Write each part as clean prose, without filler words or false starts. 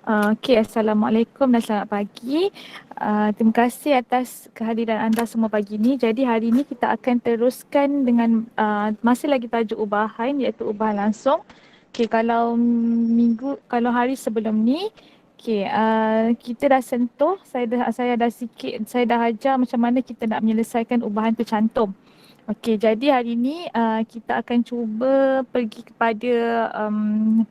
Okey, Assalamualaikum dan selamat pagi. Terima kasih atas kehadiran anda semua pagi ini. Jadi hari ini kita akan teruskan dengan masih lagi tajuk ubahan iaitu ubahan langsung. Okey, kalau hari sebelum ni, okey, kita dah sentuh, saya dah ajar macam mana kita nak menyelesaikan ubahan tercantum. Okey, jadi hari ini kita akan cuba pergi kepada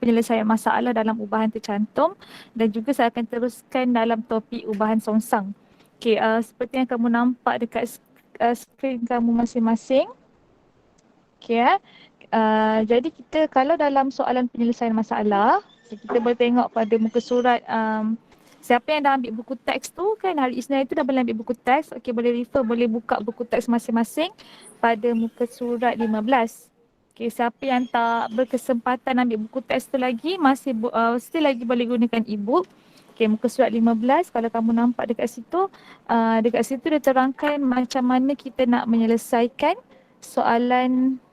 penyelesaian masalah dalam ubahan tercantum dan juga saya akan teruskan dalam topik ubahan songsang. Okey, seperti yang kamu nampak dekat skrin kamu masing-masing. Okey, jadi kita kalau dalam soalan penyelesaian masalah, kita boleh tengok pada muka surat siapa yang dah ambil buku teks tu kan, hari Isnin itu dah boleh ambil buku teks. Okey, boleh buka buku teks masing-masing pada muka surat 15. Okey, siapa yang tak berkesempatan ambil buku teks tu lagi still lagi boleh gunakan e-book. Okey, muka surat 15 kalau kamu nampak dekat situ dia terangkan macam mana kita nak menyelesaikan soalan.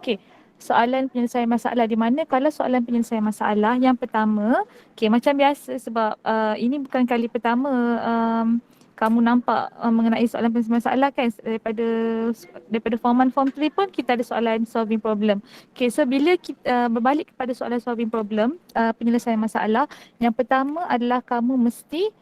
Okey, soalan penyelesaian masalah di mana kalau soalan penyelesaian masalah yang pertama, okey macam biasa sebab ini bukan kali pertama kamu nampak mengenai soalan penyelesaian masalah kan, daripada form 1 form 3 pun kita ada soalan solving problem. Okey, so bila kita berbalik kepada soalan solving problem, penyelesaian masalah, yang pertama adalah kamu mesti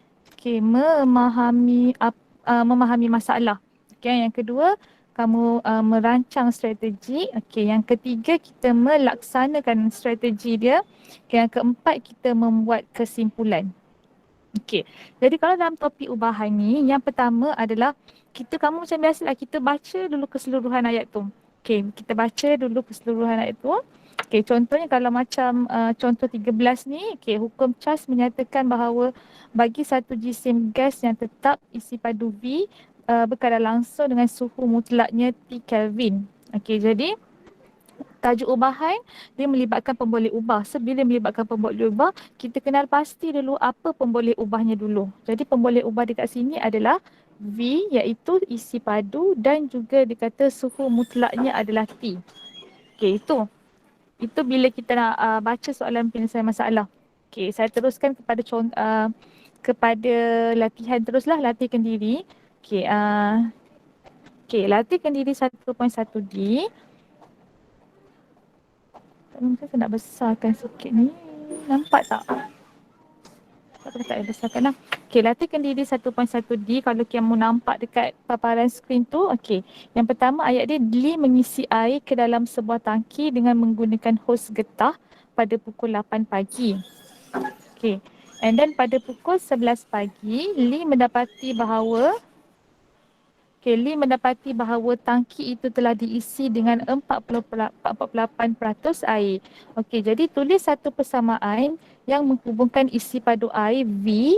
memahami masalah. Okey, yang kedua kamu merancang strategi. Okey, yang ketiga kita melaksanakan strategi dia. Okay, yang keempat kita membuat kesimpulan. Okey. Jadi kalau dalam topik ubahan ni, yang pertama adalah kamu macam biasalah kita baca dulu keseluruhan ayat tu. Okey, kita baca dulu keseluruhan ayat tu. Okey, contohnya kalau macam contoh 13 ni, okey, hukum Charles menyatakan bahawa bagi satu jisim gas yang tetap isi padu V berkadar langsung dengan suhu mutlaknya T Kelvin. Okey, jadi tajuk ubahan dia melibatkan pemboleh ubah. So bila melibatkan pemboleh ubah, kita kenal pasti dulu apa pemboleh ubahnya dulu. Jadi pemboleh ubah dekat sini adalah V iaitu isi padu dan juga dikata suhu mutlaknya adalah T. Okey, itu bila kita nak baca soalan penyelesaian masalah. Okey, saya teruskan kepada latihan teruslah, latihkan diri. Okey, latihkan diri 1.1D. Mungkin saya nak besarkan sikit ni. Nampak tak? Tak payah besarkan lah. Okey, latihkan diri 1.1D. Kalau kamu nampak dekat paparan skrin tu. Okey, yang pertama ayat dia, Lee mengisi air ke dalam sebuah tangki dengan menggunakan hos getah pada pukul 8 pagi. Okey, and then pada pukul 11 pagi, Lee mendapati bahawa tangki itu telah diisi dengan 48% air. Okey, jadi tulis satu persamaan yang menghubungkan isi padu air V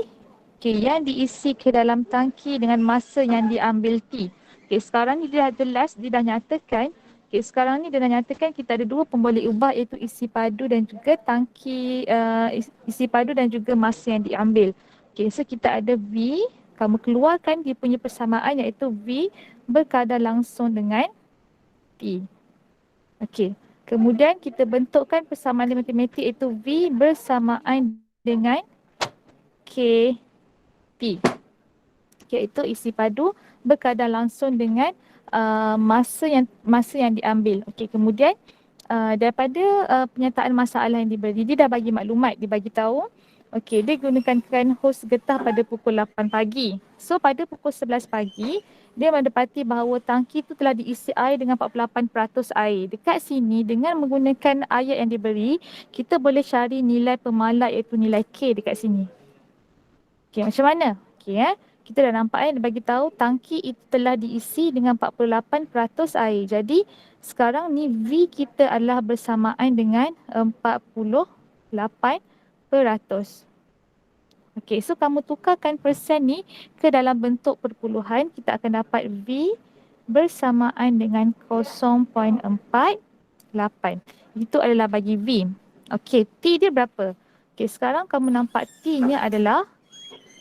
yang diisi ke dalam tangki dengan masa yang diambil T. Okey, sekarang ni dia dah jelas, dia dah nyatakan. Okey, sekarang ni dia dah nyatakan kita ada dua pemboleh ubah iaitu isi padu dan juga isi padu dan juga masa yang diambil. Okey, so kita ada V. Kamu keluarkan dia punya persamaan iaitu V berkadar langsung dengan T. Okey. Kemudian kita bentukkan persamaan matematik iaitu V bersamaan dengan KT. Iaitu isi padu berkadar langsung dengan masa yang diambil. Okey, kemudian daripada penyataan masalah yang diberi, dia dah bagi maklumat, dia bagi tahu. Okey, dia gunakan hos getah pada pukul 8 pagi. So pada pukul 11 pagi, dia mendapati bahawa tangki itu telah diisi air dengan 48% air. Dekat sini dengan menggunakan ayat yang diberi, kita boleh cari nilai pemalat iaitu nilai K dekat sini. Okey, macam mana? Okey, kita dah nampak dia bagi tahu tangki itu telah diisi dengan 48% air. Jadi sekarang ni V kita adalah bersamaan dengan 48%. Okey, so kamu tukarkan persen ni ke dalam bentuk perpuluhan, kita akan dapat V bersamaan dengan 0.48. Itu adalah bagi V. Okey, T dia berapa? Okey, sekarang kamu nampak T-nya adalah,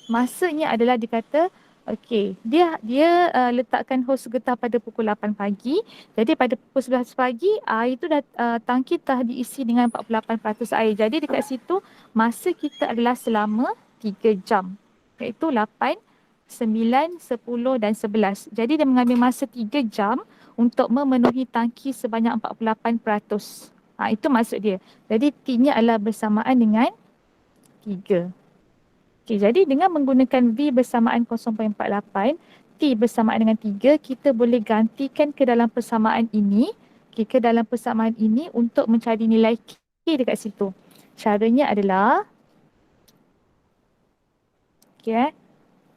masanya adalah dikata Okey, dia letakkan hos getah pada pukul 8 pagi. Jadi pada pukul 11 pagi, air tu dah tangki telah diisi dengan 48% air. Jadi dekat situ masa kita adalah selama 3 jam. Iaitu 8, 9, 10 dan 11. Jadi dia mengambil masa 3 jam untuk memenuhi tangki sebanyak 48%. Itu maksud dia. Jadi T-nya adalah bersamaan dengan 3. Okey, jadi dengan menggunakan V bersamaan 0.48, T bersamaan dengan 3, kita boleh gantikan ke dalam persamaan ini, ke dalam persamaan ini untuk mencari nilai K dekat situ. Caranya adalah, okey,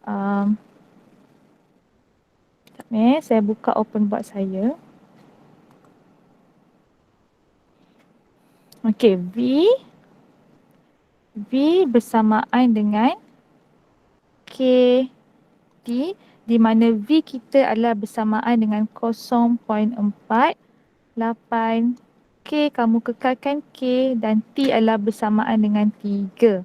um, saya buka open board saya. Okey, V bersamaan dengan K T, di mana V kita adalah bersamaan dengan 0.48, K kamu kekalkan K dan T adalah bersamaan dengan 3.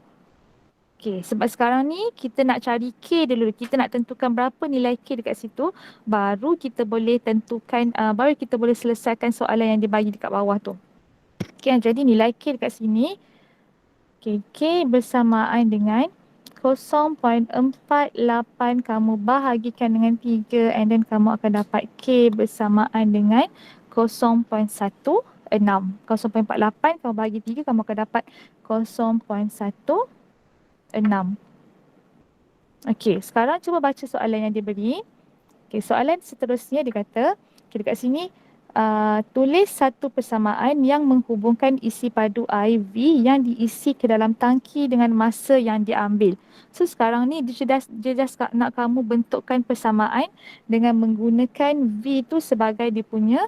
Okey, sebab sekarang ni kita nak cari K dulu. Kita nak tentukan berapa nilai K dekat situ, baru kita boleh tentukan, baru kita boleh selesaikan soalan yang dibagi dekat bawah tu. Okey, jadi nilai K dekat sini, okay, K bersamaan dengan 0.48 kamu bahagikan dengan 3, and then kamu akan dapat K bersamaan dengan 0.16. 0.48 kamu bahagi 3, kamu akan dapat 0.16. Okey, sekarang cuba baca soalan yang diberi. Okey, soalan seterusnya dia kata, okay, dekat sini tulis satu persamaan yang menghubungkan isi padu air V yang diisi ke dalam tangki dengan masa yang diambil. So sekarang ni dia just nak kamu bentukkan persamaan dengan menggunakan V tu sebagai dia punya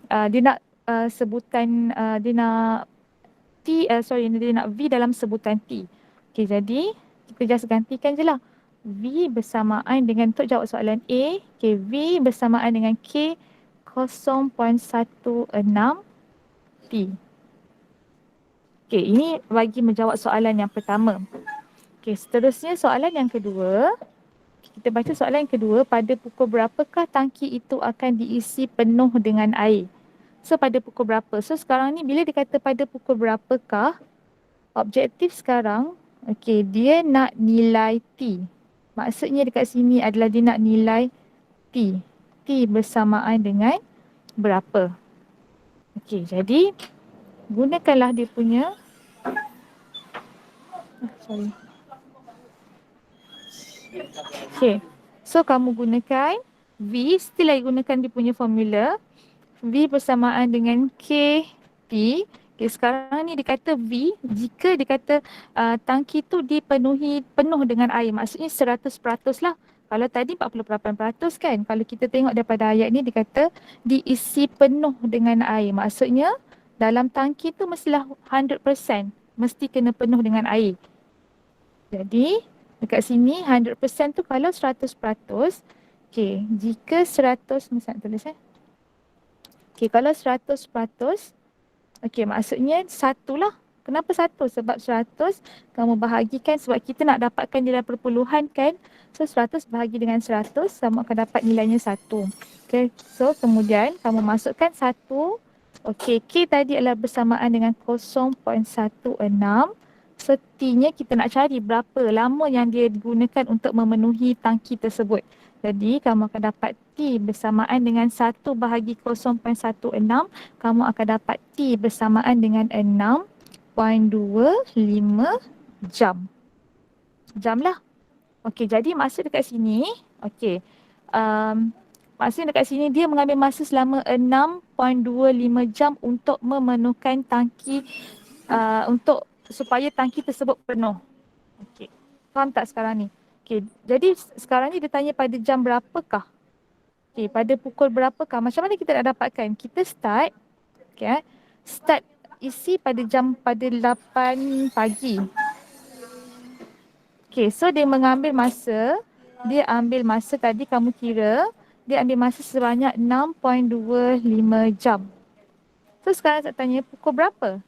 dia nak sebutan, dia nak dia nak V dalam sebutan T. Okey, jadi kita just gantikan je lah. V bersamaan dengan, untuk jawab soalan A, okay, V bersamaan dengan K 0.16 T. Okay, ini bagi menjawab soalan yang pertama. Okay, seterusnya soalan yang kedua. Kita baca soalan yang kedua, pada pukul berapakah tangki itu akan diisi penuh dengan air? So pada pukul berapa? So sekarang ni bila dikata pada pukul berapakah, objektif sekarang, okay, dia nak nilai T. Maksudnya dekat sini adalah dia nak nilai T. T bersamaan dengan berapa? Okey, jadi gunakanlah dia punya, sorry. Okey. So kamu gunakan V, still lagi gunakan dia punya formula. V bersamaan dengan K T. Okay, sekarang ni dia kata V, jika dia kata tangki tu penuh dengan air, maksudnya 100% lah. Kalau tadi 48% kan. Kalau kita tengok daripada ayat ni, dia kata diisi penuh dengan air. Maksudnya dalam tangki tu mestilah 100%. Mesti kena penuh dengan air. Jadi dekat sini 100% tu kalau 100%. Okay, jika 100, mesti nak tulis Okay, kalau 100%, okay, maksudnya satu lah. Kenapa satu? Sebab 100 kamu bahagikan, sebab kita nak dapatkan nilai perpuluhan kan. So 100 bahagi dengan 100, kamu akan dapat nilainya 1. Okay, so kemudian kamu masukkan 1. Okay, K tadi adalah bersamaan dengan 0.16. So T-nya kita nak cari berapa lama yang dia digunakan untuk memenuhi tangki tersebut. Jadi kamu akan dapat T bersamaan dengan 1 bahagi 0.16. Kamu akan dapat T bersamaan dengan 6.25 jam. Jam lah. Okey, jadi masa dekat sini, okey. Masa dekat sini dia mengambil masa selama 6.25 jam untuk memenuhkan tangki, untuk supaya tangki tersebut penuh. Okey. Faham tak sekarang ni? Okey, jadi sekarang ni dia tanya pada jam berapakah? Okey, pada pukul berapakah? Macam mana kita nak dapatkan? Kita start, okey, start isi pada 8 pagi. Okey, so dia mengambil masa, dia ambil masa tadi kamu kira, dia ambil masa sebanyak 6.25 jam. So sekarang saya tanya pukul berapa?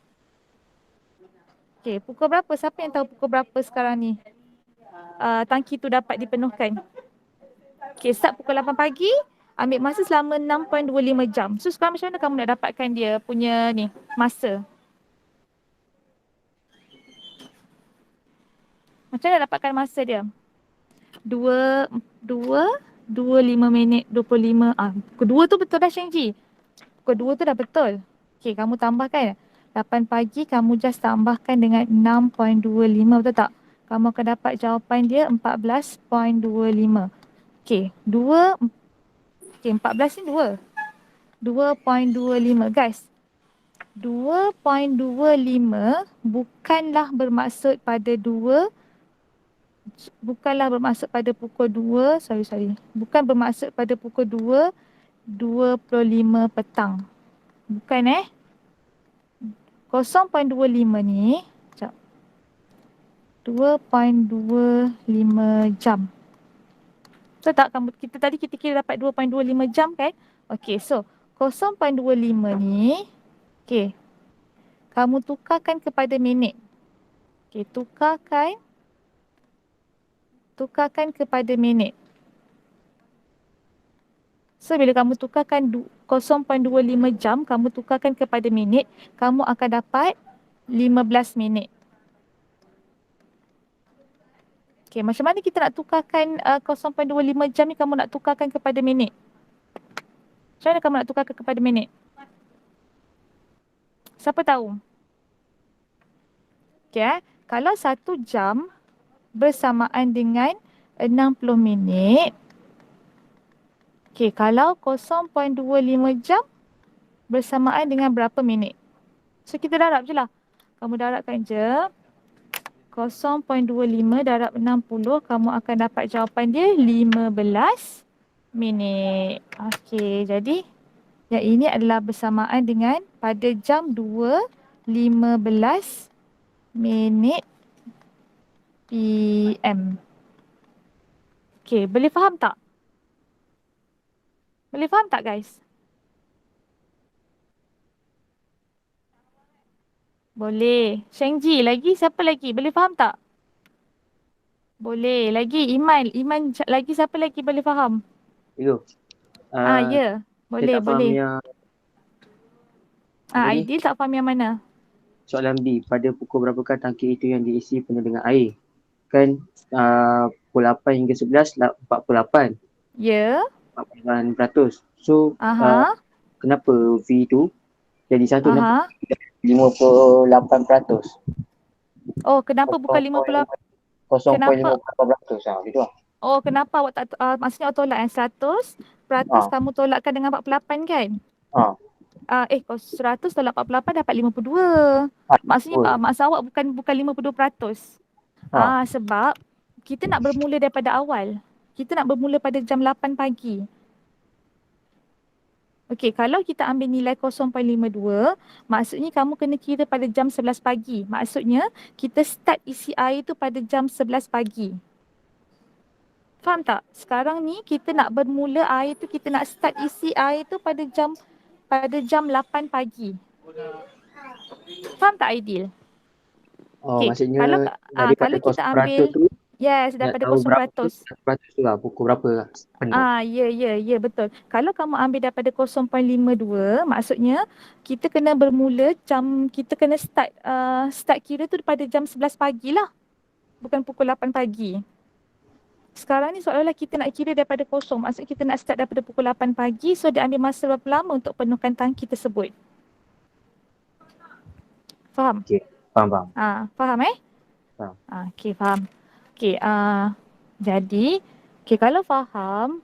Okey, pukul berapa? Siapa yang tahu pukul berapa sekarang ni? tangki tu dapat dipenuhkan. Okay, start pukul 8 pagi, ambil masa selama 6.25 jam. So sekarang macam mana kamu nak dapatkan dia punya ni, masa? Macam mana nak dapatkan masa dia? 25 minit 25. Pukul 2 tu betul dah Shengji. Pukul 2 tu dah betul. Okay, kamu tambahkan 8 pagi, kamu just tambahkan dengan 6.25, betul tak? Kamu akan dapat jawapan dia 14.25. Okay, 14 ni 2. 2.25 guys. 2.25 bukanlah bermaksud pada 2, bukanlah bermaksud pada pukul 2, sorry. Bukan bermaksud pada pukul 2.25 petang. Bukan 0.25 ni, sekejap. 2.25 jam. Betul tak? Kita kira dapat 2.25 jam kan? Okay, so 0.25 ni, okay, kamu tukarkan kepada minit. Okay, tukarkan kepada minit. So, bila kamu tukarkan 0.25 jam, kamu tukarkan kepada minit, kamu akan dapat 15 minit. Okay, macam mana kita nak tukarkan 0.25 jam ni, kamu nak tukarkan kepada minit? Macam mana kamu nak tukarkan kepada minit? Siapa tahu? Okay, kalau 1 jam bersamaan dengan 60 minit, okay, kalau 0.25 jam bersamaan dengan berapa minit? So, kita darab je lah. Kamu darabkan je. 0.25 darab 60, kamu akan dapat jawapan dia 15 minit. Okey, jadi yang ini adalah bersamaan dengan pada jam 2.15 minit PM. Okey, boleh faham tak? Boleh faham tak guys? Boleh. Shengji lagi, siapa lagi? Boleh faham tak? Boleh. Lagi Iman. Lagi siapa lagi boleh faham? Yo. Ya. Boleh, Saya tak faham boleh. yang Aidil tak faham yang mana? soalan B, pada pukul berapakah tangki itu yang diisi penuh dengan air? Kan pukul 8 hingga 11, 48. Ya. 48%. So, kenapa V tu jadi 1, Aha. 58%? Oh, kenapa bukan 58? Kenapa? 0.58%. Gitu lah. Oh, kenapa awak tak, maksudnya awak tolak yang 100% kamu tolakkan dengan 48 kan? 100 tolak 48 dapat 52. Maksudnya maksud awak bukan 52%. Sebab kita nak bermula daripada awal. Kita nak bermula pada jam 8 pagi. Okey, kalau kita ambil nilai 0.52, maksudnya kamu kena kira pada jam 11 pagi. Maksudnya kita start isi air tu pada jam 11 pagi. Faham tak? Sekarang ni kita nak bermula air tu, kita nak start isi air tu pada jam 8 pagi. Faham tak Aidil? Maksudnya daripada kalau kita ambil tu, daripada tahu 0%. berapa tu, 100 tu lah, pukul berapa penuh. Ya, betul. Kalau kamu ambil daripada 0.52, maksudnya kita kena bermula kita kena start kira tu pada jam 11 pagi lah. Bukan pukul 8 pagi. Sekarang ni seolah-olah kita nak kira daripada kosong. Maksudnya kita nak start daripada pukul 8 pagi. So dia ambil masa berapa lama untuk penuhkan tangki tersebut. Faham? Okey, faham. Faham Faham. Okey, faham. Okey, jadi kalau faham,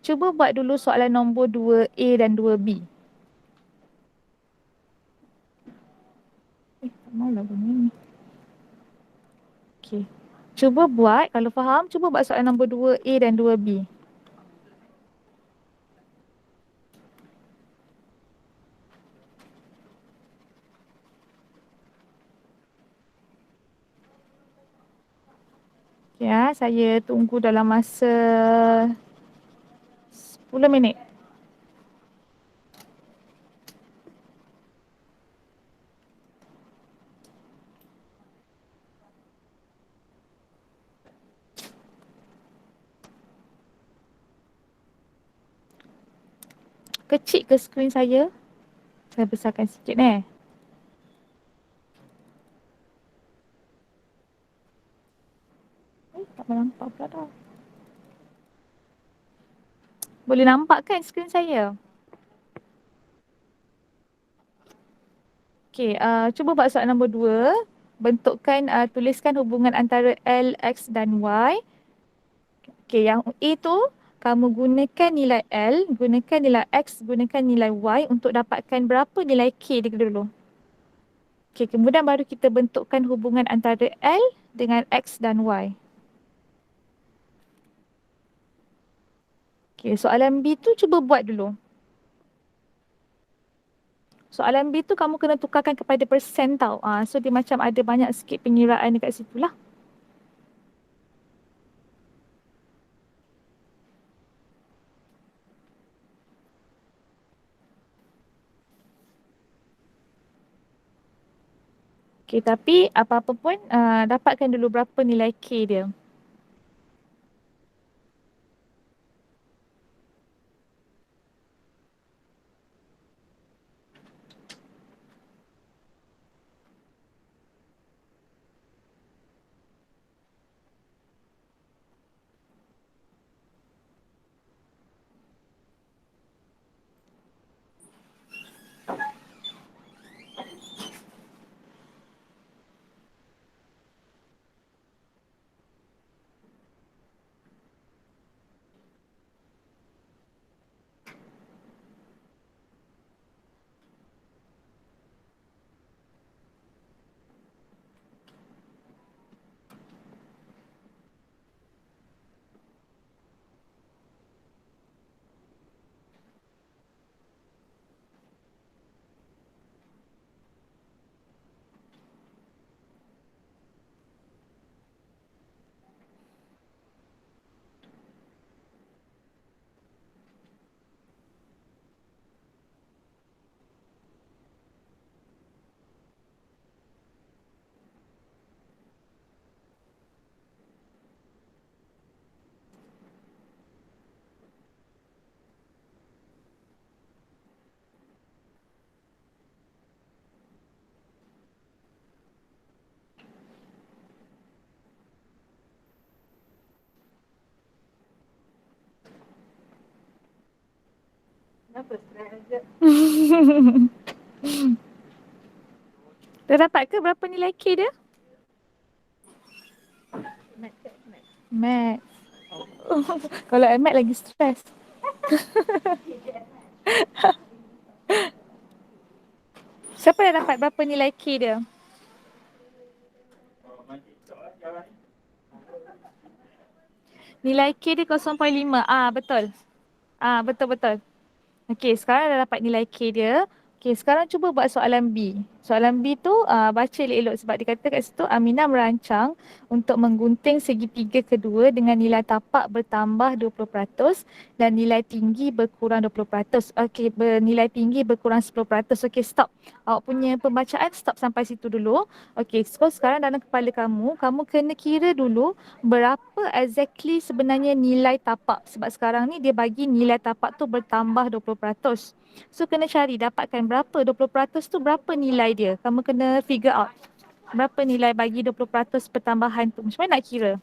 cuba buat dulu soalan nombor 2A dan 2B. Tak maulah bunyi ni. Okey. Cuba buat, kalau faham, cuba buat soalan nombor 2A dan 2B. Ya, saya tunggu dalam masa 10 minit. Kecil ke skrin saya? Saya besarkan sikit tak nampak pula dah. Boleh nampak kan skrin saya? Okey, cuba buat soalan nombor 2. Bentukkan, tuliskan hubungan antara L, X dan Y. Okey, yang A tu kamu gunakan nilai L, gunakan nilai X, gunakan nilai Y untuk dapatkan berapa nilai K dia dulu. Okey, kemudian baru kita bentukkan hubungan antara L dengan X dan Y. Okey, soalan B tu cuba buat dulu. Soalan B tu kamu kena tukarkan kepada persen tau. So dia macam ada banyak sikit pengiraan dekat situ lah. Okey, tapi apa-apa pun dapatkan dulu berapa nilai K dia. Dah dapat ke berapa nilai K dia? Math. Kalau Math lagi stres. Siapa dah dapat berapa nilai K dia? Nilai K dia 0.5. Betul. Betul-betul. Okey, sekarang dah dapat nilai K dia. Okey, sekarang cuba buat soalan B. Soalan B tu baca elok-elok sebab dia kata kat situ Aminah merancang untuk menggunting segitiga kedua dengan nilai tapak bertambah 20% dan nilai tinggi berkurang 20%. Okey, bernilai tinggi berkurang 10%. Okey, stop. Awak punya pembacaan stop sampai situ dulu. Okey, so sekarang dalam kepala kamu, kamu kena kira dulu berapa exactly sebenarnya nilai tapak. Sebab sekarang ni dia bagi nilai tapak tu bertambah 20%. So kena cari dapatkan berapa 20% tu berapa nilai dia. Kamu kena figure out berapa nilai bagi 20% pertambahan tu. Macam mana nak kira?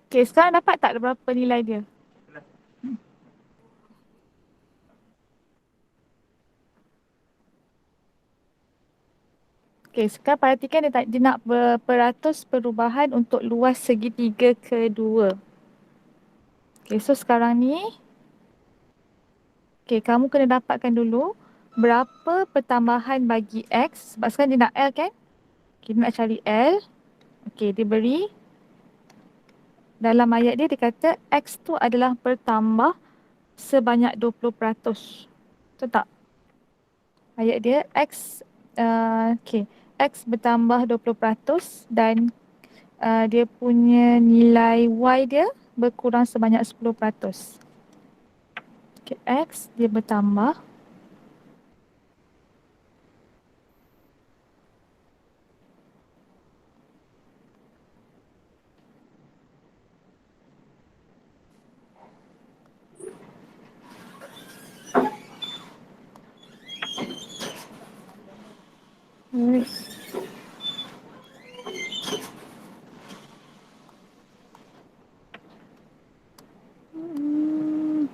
Okay, sekarang dapat tak berapa nilai dia? Okay, sekarang perhatikan dia nak peratus perubahan untuk luas segitiga kedua. Okay, so sekarang ni, okay, kamu kena dapatkan dulu berapa pertambahan bagi X. Sebab sekarang dia nak L kan? Okay, dia nak cari L. Okay, dia beri. Dalam ayat dia, dia kata X tu adalah bertambah sebanyak 20%. Betul tak? Ayat dia X, okay. X bertambah 20% dan dia punya nilai Y dia berkurang sebanyak 10%. Okay, X dia bertambah. Alright. Hmm.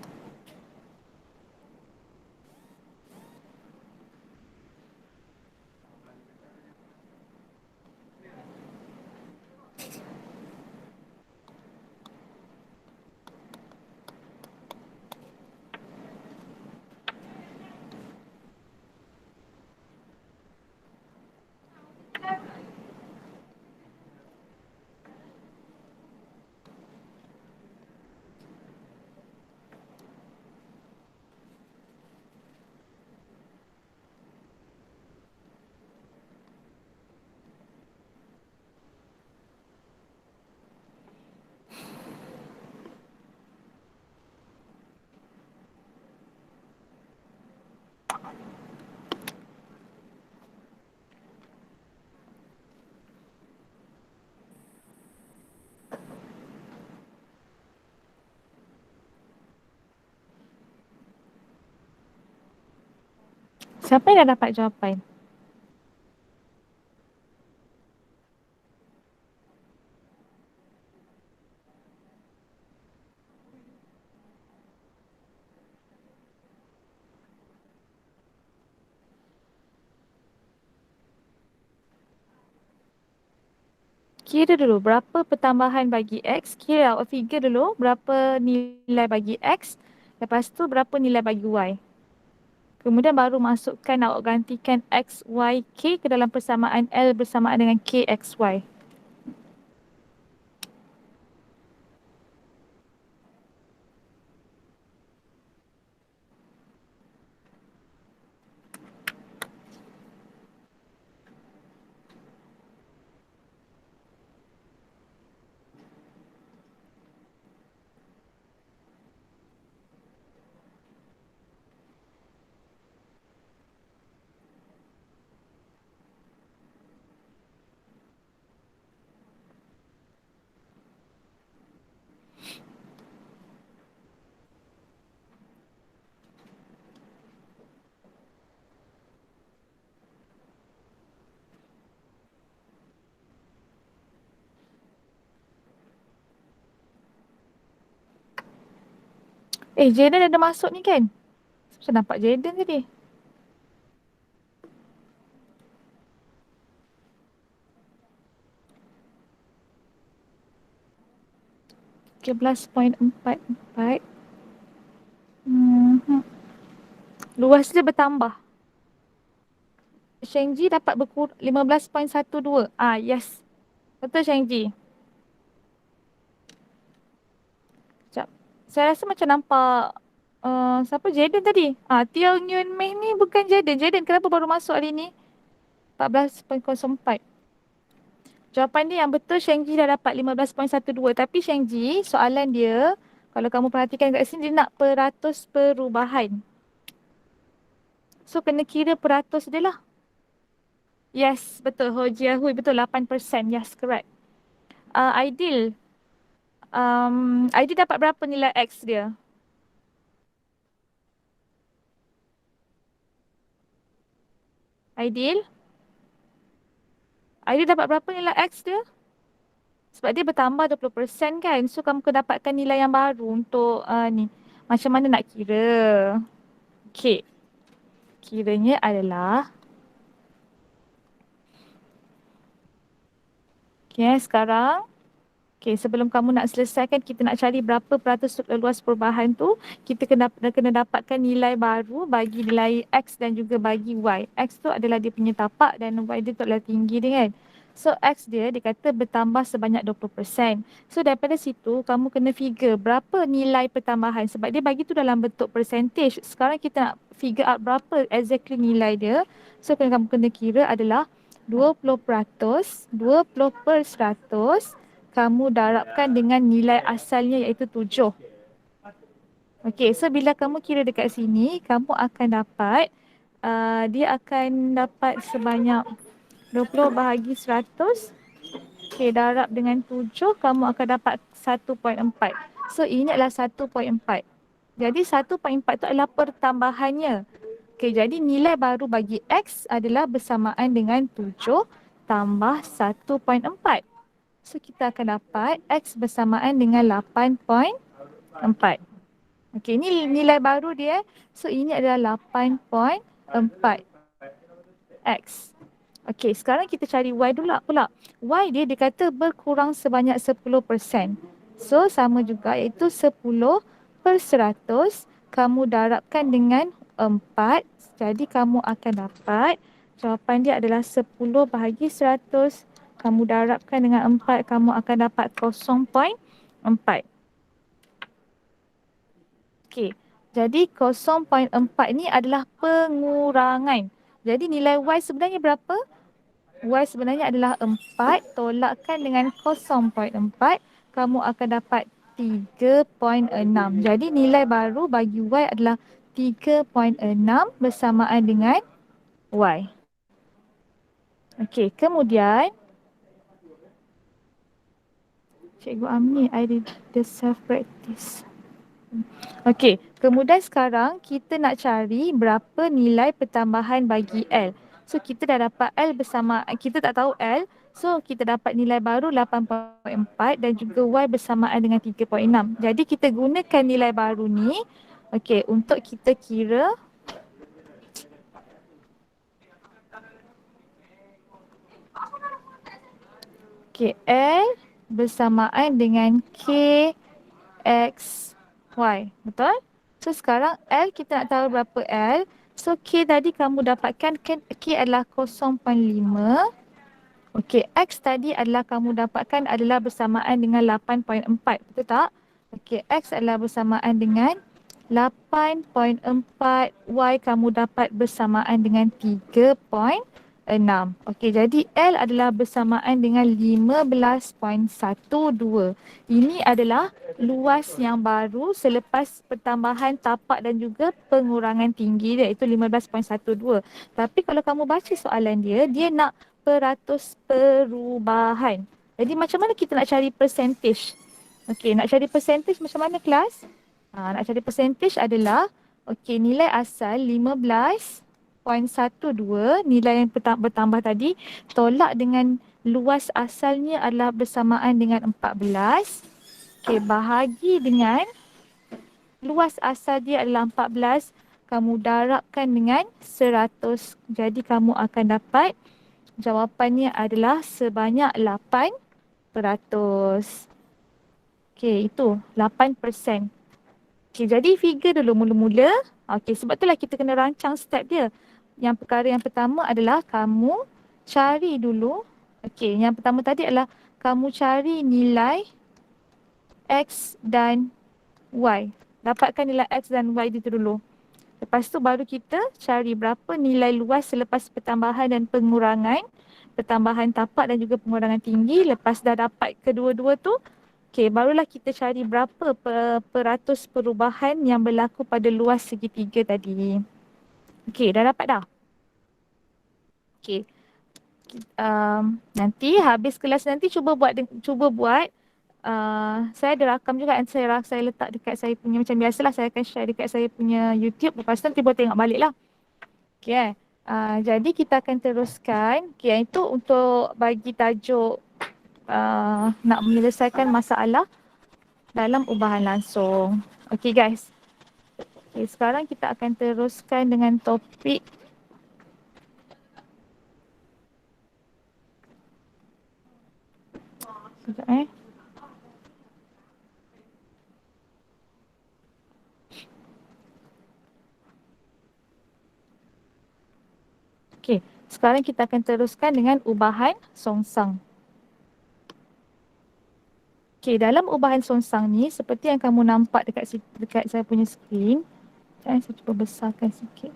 Siapa yang dah dapat jawapan? Kira dulu berapa pertambahan bagi X. Kira awak figure dulu berapa nilai bagi X. Lepas tu berapa nilai bagi Y. Kemudian baru masukkan, awak gantikan X, Y, K ke dalam persamaan L bersamaan dengan K, X, Y. Jaden ada masuk ni kan? Saya nampak Jaden tadi. 13.44. Hmm. Luas dia bertambah. Shengji dapat 15.12. Yes. Betul Shengji. Sekejap. Saya rasa macam nampak siapa Jaden tadi? Tiong Yun Mei ni bukan Jaden. Jaden kenapa baru masuk hari ni? 14.04. Jawapan dia yang betul, Shengji dah dapat 15.12. Tapi Shengji, soalan dia, kalau kamu perhatikan kat sini, dia nak peratus perubahan. So, kena kira peratus dia lah. Yes, betul. Hojia Hui, betul. 8%. Yes, correct. Aidil. Aidil dapat berapa nilai X dia? Aidil? Aidil dapat berapa nilai X dia? Sebab dia bertambah 20% kan. So kamu kena dapatkan nilai yang baru untuk ni. Macam mana nak kira? Okay. Kiranya adalah okay, sekarang okay, sebelum kamu nak selesaikan, kita nak cari berapa peratus luas perubahan tu, kita kena dapatkan nilai baru bagi nilai X dan juga bagi Y. X tu adalah dia punya tapak dan Y dia tu adalah tinggi dia kan. So X dia kata bertambah sebanyak 20%. So daripada situ kamu kena figure berapa nilai pertambahan sebab dia bagi tu dalam bentuk percentage. Sekarang kita nak figure out berapa exactly nilai dia. So kamu kena kira adalah 20%, 20% kamu darabkan dengan nilai asalnya iaitu 7. Okey, so bila kamu kira dekat sini, kamu akan dapat dia akan dapat sebanyak 20 bahagi 100. Okey, darab dengan 7, kamu akan dapat 1.4. So ini adalah 1.4. Jadi 1.4 itu adalah pertambahannya. Okey, jadi nilai baru bagi X adalah bersamaan dengan 7 tambah 1.4. So kita akan dapat X bersamaan dengan 8.4. Okey, ini nilai baru dia. So ini adalah 8.4 X. Okey, sekarang kita cari Y dulu pula. Y dia kata berkurang sebanyak 10%. So sama juga iaitu 10%. Kamu darabkan dengan 4. Jadi kamu akan dapat jawapan dia adalah 10 bahagi 100. Kamu darabkan dengan 4, kamu akan dapat 0.4. Okey, jadi 0.4 ni adalah pengurangan. Jadi nilai Y sebenarnya berapa? Y sebenarnya adalah 4, tolakkan dengan 0.4, kamu akan dapat 3.6. Jadi nilai baru bagi Y adalah 3.6 bersamaan dengan Y. Okey, kemudian Cikgu Amni, I did the self practice. Okey, kemudian sekarang kita nak cari berapa nilai pertambahan bagi L. So kita dah dapat L bersama, kita tak tahu L. So kita dapat nilai baru 8.4 dan juga Y bersamaan dengan 3.6. Jadi kita gunakan nilai baru ni okey untuk kita kira okey L bersamaan dengan K X Y. Betul? So sekarang L kita nak tahu berapa L. So K tadi kamu dapatkan K adalah 0.5. Okey, X tadi adalah kamu dapatkan adalah bersamaan dengan 8.4. Betul tak? Okey, X adalah bersamaan dengan 8.4. Y kamu dapat bersamaan dengan 3.6. Okey, jadi L adalah bersamaan dengan 15.12. Ini adalah luas yang baru selepas pertambahan tapak dan juga pengurangan tinggi dia iaitu 15.12. Tapi kalau kamu baca soalan dia, dia nak peratus perubahan. Jadi macam mana kita nak cari percentage? Okey, nak cari percentage macam mana kelas? Nak cari percentage adalah okey, nilai asal 15.12, nilai yang bertambah tadi tolak dengan luas asalnya adalah bersamaan dengan 14. Okey, bahagi dengan luas asal dia adalah 14, kamu darabkan dengan 100. Jadi kamu akan dapat jawapannya adalah sebanyak 8%. Okey, itu 8%. Okey, jadi figure dulu mula-mula. Okey, sebab itulah kita kena rancang step dia. Yang perkara yang pertama adalah kamu cari dulu. Okey, yang pertama tadi adalah kamu cari nilai X dan Y. Dapatkan nilai X dan Y itu dulu. Lepas tu baru kita cari berapa nilai luas selepas pertambahan dan pengurangan. Pertambahan tapak dan juga pengurangan tinggi. Lepas dah dapat kedua-dua tu, okey, barulah kita cari berapa peratus perubahan yang berlaku pada luas segitiga tadi. Okey, dah dapat dah? Okey. Nanti habis kelas nanti cuba buat. Saya ada rakam juga dan saya letak dekat saya punya, macam biasalah saya akan share dekat saya punya YouTube. Lepas tu nanti boleh tengok balik lah. Okay. Jadi kita akan teruskan. Okay, itu untuk bagi tajuk nak menyelesaikan masalah dalam ubahan langsung. Okey guys. Okay, sekarang kita akan teruskan dengan topik sekejap Okey, sekarang kita akan teruskan dengan ubahan songsang. Okey, dalam ubahan songsang ni seperti yang kamu nampak dekat saya punya skrin. Saya cuba besarkan sikit.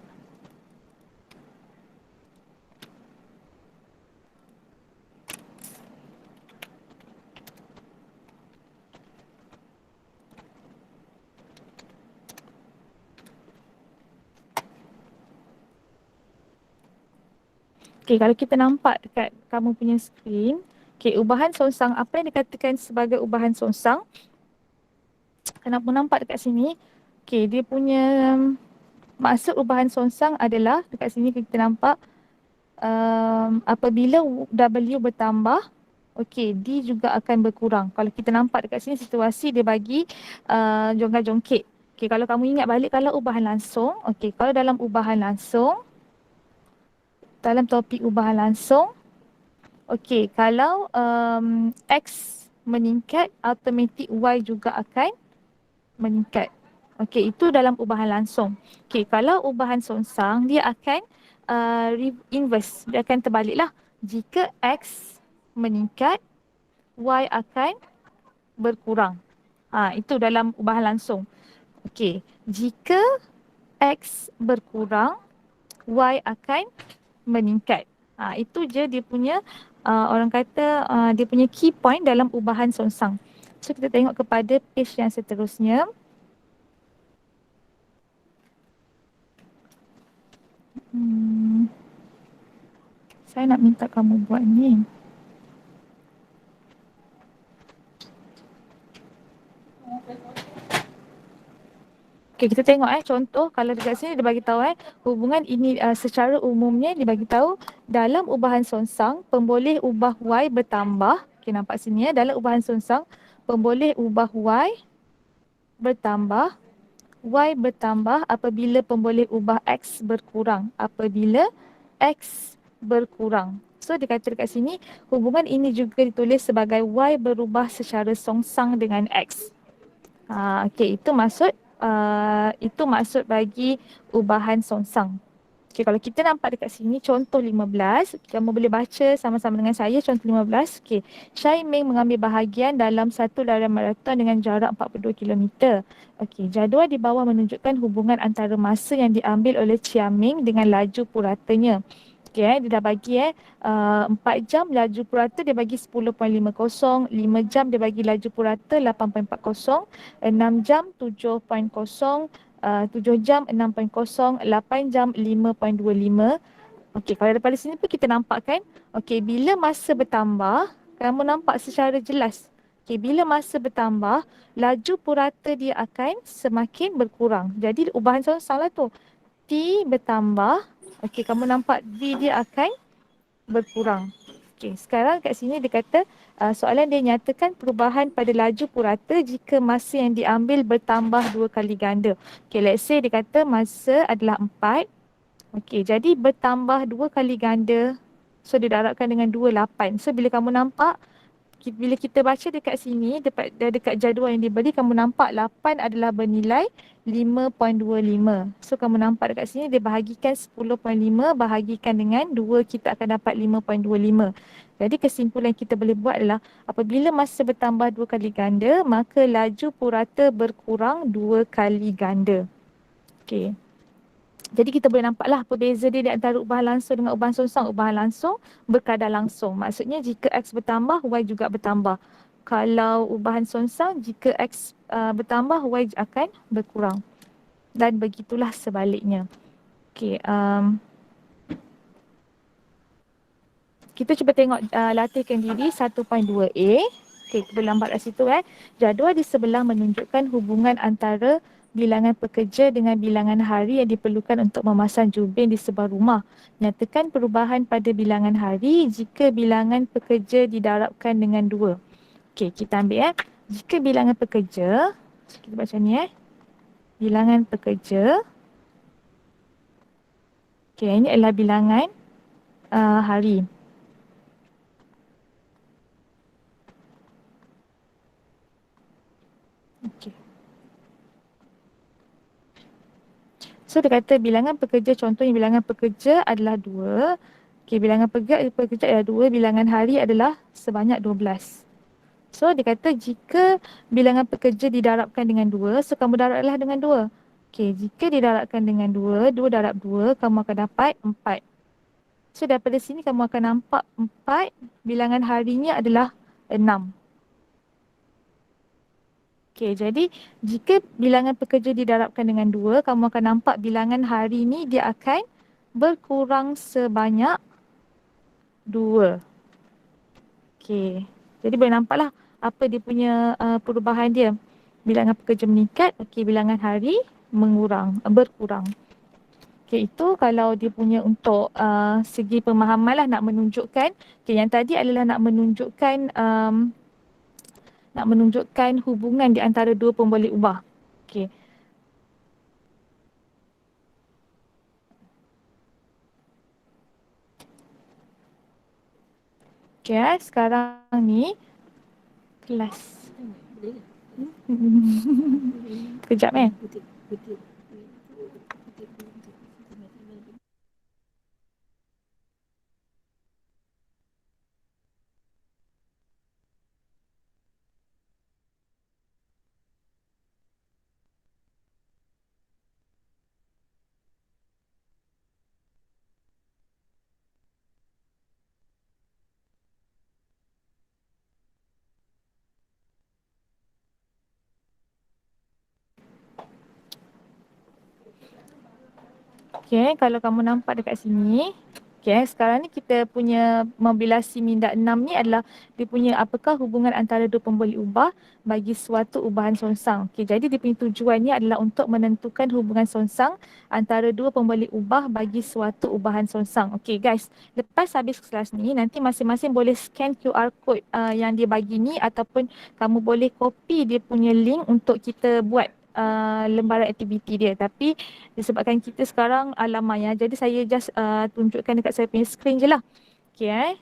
Okey, kalau kita nampak dekat kamu punya skrin, okey, ubahan songsang, apa yang dikatakan sebagai ubahan songsang? Kenapa nampak dekat sini? Okey, dia punya maksud ubahan songsang adalah dekat sini kita nampak apabila W bertambah, okey, D juga akan berkurang. Kalau kita nampak dekat sini situasi dia bagi jongkat-jongkit. Okey, kalau kamu ingat balik kalau ubahan langsung, okey, kalau dalam ubahan langsung, dalam topik ubahan langsung, okey, kalau X meningkat, automatik Y juga akan meningkat. Okey, itu dalam ubahan langsung. Okey, kalau ubahan songsang, dia akan inverse. Dia akan terbaliklah. Jika X meningkat, Y akan berkurang. Itu dalam ubahan langsung. Okey, jika X berkurang, Y akan meningkat. Itu je dia punya orang kata dia punya key point dalam ubahan songsang. So kita tengok kepada page yang seterusnya. Saya nak minta kamu buat ni. Okay, kita tengok contoh kalau dekat sini dia bagi tahu hubungan ini secara umumnya dia bagi tahu dalam ubahan songsang pemboleh ubah Y bertambah. Okay, nampak sini dalam ubahan songsang pemboleh ubah Y bertambah, Y bertambah apabila pemboleh ubah X berkurang. Apabila X berkurang. So dia kata dekat sini hubungan ini juga ditulis sebagai Y berubah secara songsang dengan X. Okey, itu maksud bagi ubahan songsang. Okey, kalau kita nampak dekat sini contoh 15, kamu boleh baca sama-sama dengan saya contoh 15. Okey, Syai Ming mengambil bahagian dalam satu larian maraton dengan jarak 42 km. Okey, jadual di bawah menunjukkan hubungan antara masa yang diambil oleh Chia Ming dengan laju puratanya. Okey, dia dah bagi 4 jam laju purata dia bagi 10.50, 5 jam dia bagi laju purata 8.40, 6 jam 7.0, 7 jam 6.0, 8 jam 5.25. Okey, kalau daripada sini pun kita nampak kan, okey, bila masa bertambah, kamu nampak secara jelas. Okey, bila masa bertambah, laju purata dia akan semakin berkurang. Jadi ubahan songsang lah tu. T bertambah. Okey, kamu nampak D dia akan berkurang. Okey, sekarang kat sini dia kata soalan dia nyatakan perubahan pada laju purata jika masa yang diambil bertambah 2 kali ganda. Okey, let's say dia kata masa adalah 4. Okey, jadi bertambah 2 kali ganda. So dia darabkan dengan 28. So bila kamu nampak bila kita baca dekat sini, dekat jadual yang diberi, kamu nampak 8 adalah bernilai 5.25. So kamu nampak dekat sini dia bahagikan 10.5 bahagikan dengan 2, kita akan dapat 5.25. Jadi kesimpulan kita boleh buat adalah apabila masa bertambah 2 kali ganda, maka laju purata berkurang 2 kali ganda. Okey. Jadi kita boleh nampaklah apa beza dia di antara ubahan langsung dengan ubahan songsang. Ubahan langsung berkadar langsung. Maksudnya jika X bertambah, Y juga bertambah. Kalau ubahan songsang, jika X bertambah, Y akan berkurang. Dan begitulah sebaliknya. Okey, kita cuba tengok latihkan diri 1.2a. Okey, kita boleh nampak kat situ Jadual di sebelah menunjukkan hubungan antara bilangan pekerja dengan bilangan hari yang diperlukan untuk memasang jubin di sebuah rumah. Nyatakan perubahan pada bilangan hari jika bilangan pekerja didarabkan dengan 2. Okey, kita ambil Jika bilangan pekerja, kita baca ni bilangan pekerja. Okey, ini adalah bilangan hari. Okey. So dia kata bilangan pekerja, contohnya bilangan pekerja adalah 2. Okey, bilangan pekerja adalah 2, bilangan hari adalah sebanyak 12. So dia kata jika bilangan pekerja didarabkan dengan 2, so kamu darablah dengan 2. Okey, jika didarabkan dengan 2, 2 darab 2, kamu akan dapat 4. So daripada sini kamu akan nampak 4 bilangan harinya adalah 6. Okey, jadi jika bilangan pekerja didarabkan dengan 2, kamu akan nampak bilangan hari ni dia akan berkurang sebanyak 2. Okey, jadi boleh nampaklah apa dia punya perubahan dia. Bilangan pekerja meningkat, okey, bilangan hari berkurang. Okey, itu kalau dia punya untuk segi pemahaman lah, nak menunjukkan. Okey, yang tadi adalah nak menunjukkan hubungan di antara dua pemboleh ubah. Okey. Okey, sekarang ni kelas. Kejap Okey, kalau kamu nampak dekat sini, okey, sekarang ni kita punya mobilasi minda 6 ni adalah dia punya apakah hubungan antara dua pemboleh ubah bagi suatu ubahan songsang. Okey, jadi dia punya tujuannya adalah untuk menentukan hubungan songsang antara dua pemboleh ubah bagi suatu ubahan songsang. Okey guys, lepas habis kelas ni nanti masing-masing boleh scan QR code yang dia bagi ni, ataupun kamu boleh copy dia punya link untuk kita buat lembaran aktiviti dia. Tapi disebabkan kita sekarang lama ya, jadi saya just tunjukkan dekat saya punya screen je lah. Okay.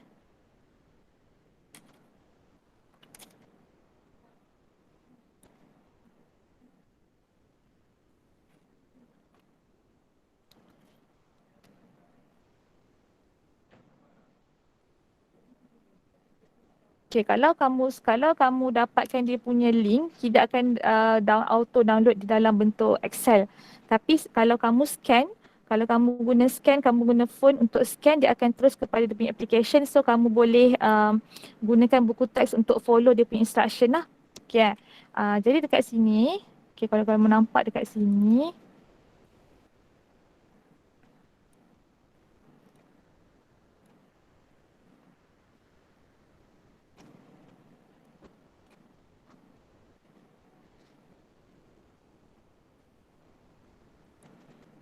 Okay, kalau kamu dapatkan dia punya link, tidak akan auto download di dalam bentuk Excel. Tapi kalau kamu guna scan, kamu guna phone untuk scan, dia akan terus kepada dia punya application. So kamu boleh gunakan buku teks untuk follow dia punya instruction lah. Okay. Jadi dekat sini, okay, kalau kamu nampak dekat sini,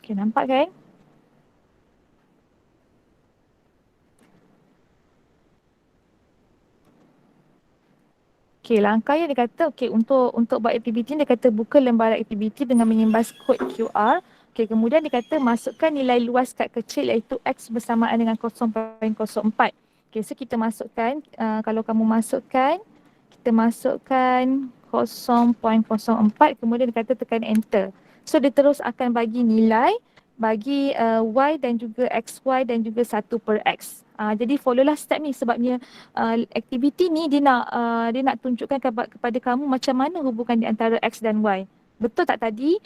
okay, nampak kan? Okay, langkah yang dia kata, okay, untuk buat aktiviti ni, dia kata buka lembaran aktiviti dengan mengimbas kod QR. Okay, kemudian dia kata masukkan nilai luas kad kecil iaitu X bersamaan dengan 0.04. Okay, so kita masukkan, kalau kamu masukkan, kita masukkan 0.04, kemudian dia kata tekan enter. So dia terus akan bagi nilai, bagi Y dan juga XY dan juga 1/X. Jadi follow lah step ni, sebabnya aktiviti ni dia nak tunjukkan kepada kamu macam mana hubungan di antara X dan Y. Betul tak tadi?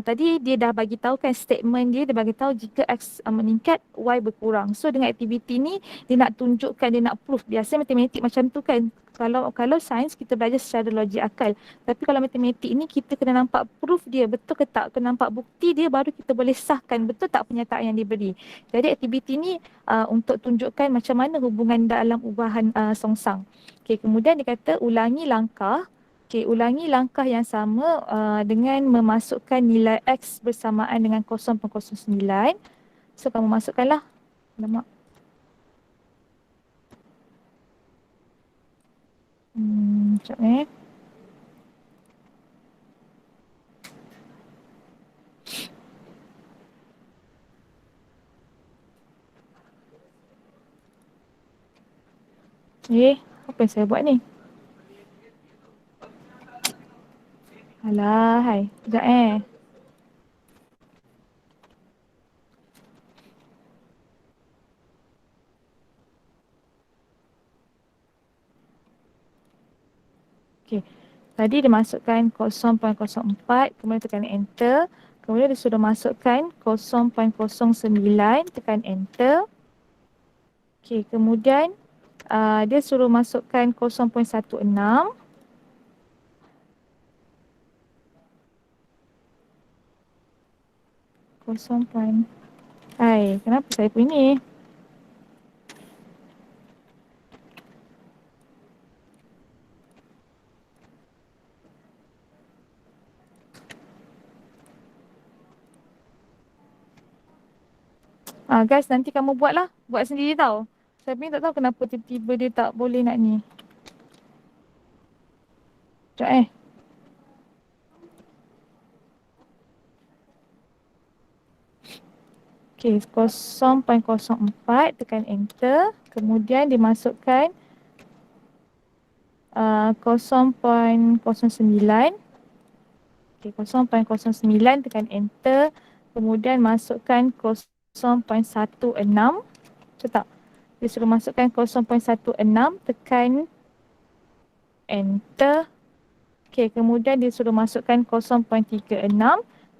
Tadi dia dah bagi tahu kan, statement dia bagi tahu jika X meningkat, Y berkurang. So dengan aktiviti ni dia nak tunjukkan, dia nak proof. Biasa matematik macam tu kan. Kalau sains kita belajar secara logik akal. Tapi kalau matematik ni kita kena nampak proof dia betul ke tak, kena nampak bukti dia, baru kita boleh sahkan betul tak pernyataan yang diberi. Jadi aktiviti ni untuk tunjukkan macam mana hubungan dalam ubahan songsang. Okay, kemudian dia kata ulangi langkah Okey, ulangi langkah yang sama dengan memasukkan nilai X bersamaan dengan 0.09. So, kamu masukkanlah. Alamak. Sekejap eh. Apa yang saya buat ni? Alah, hai. Sekejap eh. Okey. Tadi dia masukkan 0.04, kemudian tekan enter. Kemudian dia sudah masukkan 0.09, tekan enter. Okey, kemudian dia suruh masukkan 0.16. 0. Hai, kenapa saya pun ni? Guys, nanti kamu buatlah. Buat sendiri tau. Saya pun tak tahu kenapa tiba-tiba dia tak boleh nak ni. Sekejap eh. Okey, 0.04, tekan enter. Kemudian dimasukkan 0.09. Okey, 0.09, tekan enter. Kemudian masukkan 0.16. Betul tak? Dia suruh masukkan 0.16, tekan enter. Okey, kemudian dia suruh masukkan 0.36,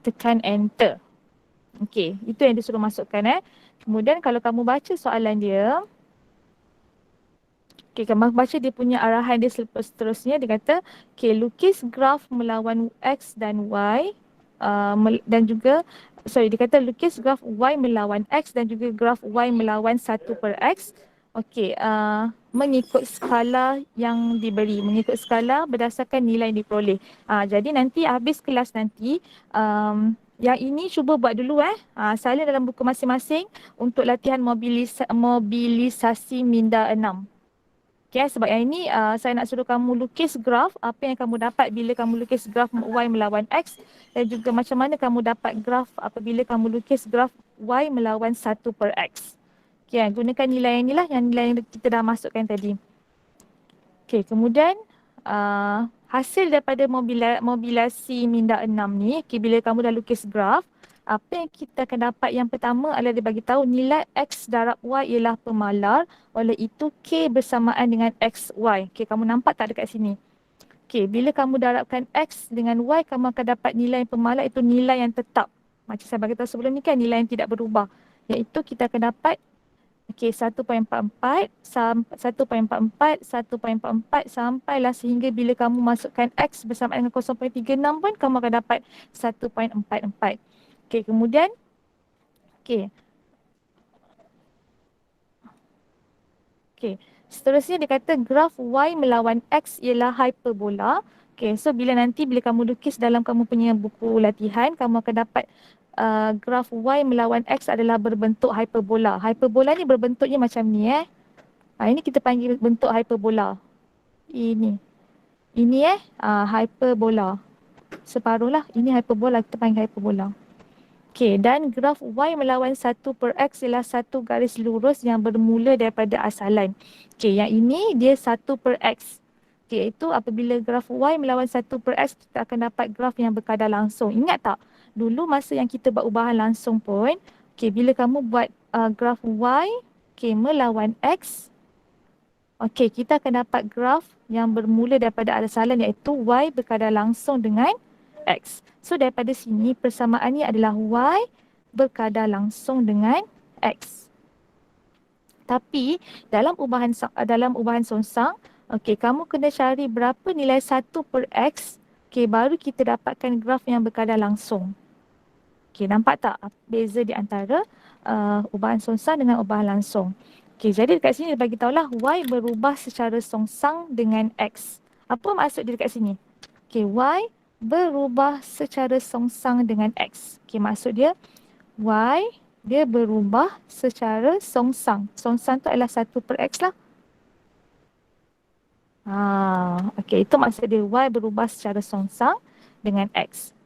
tekan enter. Okey, itu yang dia suruh masukkan Kemudian kalau kamu baca soalan dia, okey, kamu baca dia punya arahan dia seterusnya, dia kata, okey, lukis graf melawan X dan Y dan juga dia kata lukis graf Y melawan X dan juga graf Y melawan 1/X. Okey, mengikut skala yang diberi, mengikut skala berdasarkan nilai yang diperoleh. Jadi nanti habis kelas nanti, yang ini cuba buat dulu salin dalam buku masing-masing untuk latihan mobilisasi minda 6. Okay, sebab yang ini saya nak suruh kamu lukis graf apa yang kamu dapat bila kamu lukis graf Y melawan X, dan juga macam mana kamu dapat graf apabila kamu lukis graf Y melawan 1/X. Okay, gunakan nilai yang inilah, yang nilai yang kita dah masukkan tadi. Okay, kemudian hasil daripada mobilasi minda 6 ni, okay, bila kamu dah lukis graf, apa yang kita akan dapat yang pertama adalah dia bagi tahu nilai X darab Y ialah pemalar, oleh itu K bersamaan dengan XY. Okay, kamu nampak tak dekat sini? Okay, bila kamu darabkan X dengan Y, kamu akan dapat nilai yang pemalar, itu nilai yang tetap. Macam saya bagi tahu sebelum ni kan, nilai yang tidak berubah. Iaitu kita akan dapat 1.44, 1.44, 1.44 sampailah sehingga bila kamu masukkan X bersama dengan 0.36 pun kamu akan dapat 1.44. Okey, kemudian seterusnya dia kata graf Y melawan X ialah hyperbola. So bila kamu lukis dalam kamu punya buku latihan, kamu akan dapat graf Y melawan X adalah berbentuk hyperbola. Hyperbola ni berbentuknya macam ni ini kita panggil bentuk hyperbola. Ini hyperbola. Separuh lah. Ini hyperbola, kita panggil hyperbola. Dan graf Y melawan 1/X ialah satu garis lurus yang bermula daripada asalan. Yang ini dia 1/X. Iaitu apabila graf Y melawan 1/X, kita akan dapat graf yang berkadar langsung. Ingat tak? Dulu masa yang kita buat ubahan langsung pun, bila kamu buat graf Y melawan X, kita akan dapat graf yang bermula daripada asalan, iaitu Y berkadar langsung dengan X. So daripada sini persamaannya adalah Y berkadar langsung dengan X. Tapi dalam ubahan songsang, kamu kena cari berapa nilai 1/X, baru kita dapatkan graf yang berkadar langsung. Nampak tak beza di antara ubahan songsang dengan ubahan langsung? Jadi dekat sini dia bagi tahulah Y berubah secara songsang dengan X. Apa maksud dia dekat sini? Okay, Y berubah secara songsang dengan X. Okay, maksud dia Y dia berubah secara songsang. Songsang tu adalah 1/X lah. Okay, itu maksud dia Y berubah secara songsang dengan X.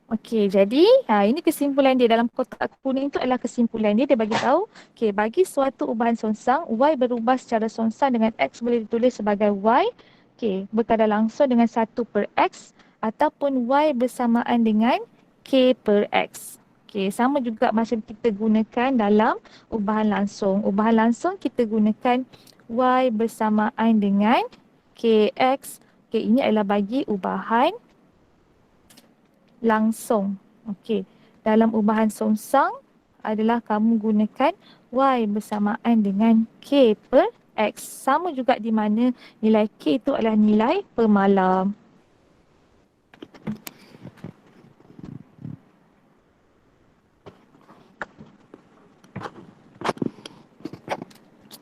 Okey, jadi ini kesimpulan dia dalam kotak kuning tu adalah kesimpulan dia. Dia bagi tahu, okey, bagi suatu ubahan songsang, Y berubah secara songsang dengan X boleh ditulis sebagai Y, okey, berkadar langsung dengan 1/X ataupun Y bersamaan dengan K/X. Okey, sama juga macam kita gunakan dalam ubahan langsung. Ubahan langsung kita gunakan Y bersamaan dengan KX. Okey, ini adalah bagi ubahan langsung. Okey. Dalam ubahan songsang adalah kamu gunakan Y bersamaan dengan K/X. Sama juga di mana nilai K itu adalah nilai pemalam.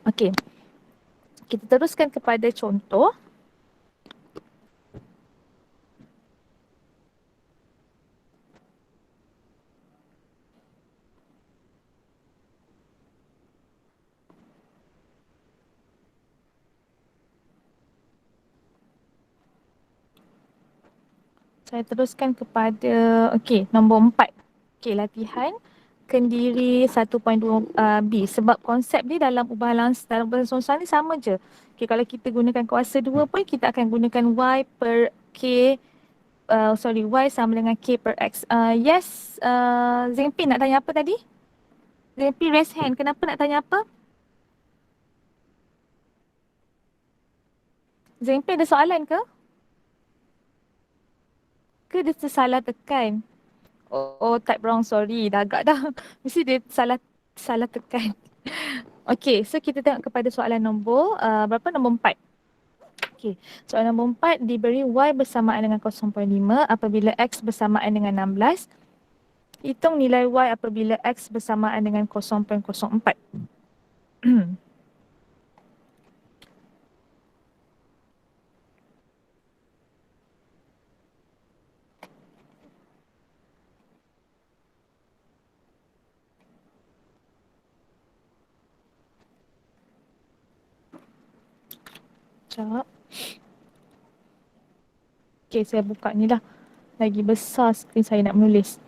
Okey. Kita teruskan kepada contoh. Saya teruskan kepada nombor 4. Latihan kendiri 1.2 B. Sebab konsep dia dalam ubahan dalam ubahan songsang ni sama je. Kalau kita gunakan kuasa 2 pun kita akan gunakan Y per K, Y sama dengan K/X. Yes, Zengpi nak tanya apa tadi? Zengpi raise hand. Kenapa nak tanya apa? Zengpi ada soalan ke? Ke dia tersalah tekan? Type wrong, sorry. Dah agak dah. Mesti dia salah tekan. Okay, so kita tengok kepada soalan nombor berapa? Nombor 4. Okay, soalan nombor 4 diberi Y bersamaan dengan 0.5 apabila X bersamaan dengan 16. Hitung nilai Y apabila X bersamaan dengan 0.04. Sekejap. Okay, saya buka ni lah. Lagi besar skrin saya nak menulis.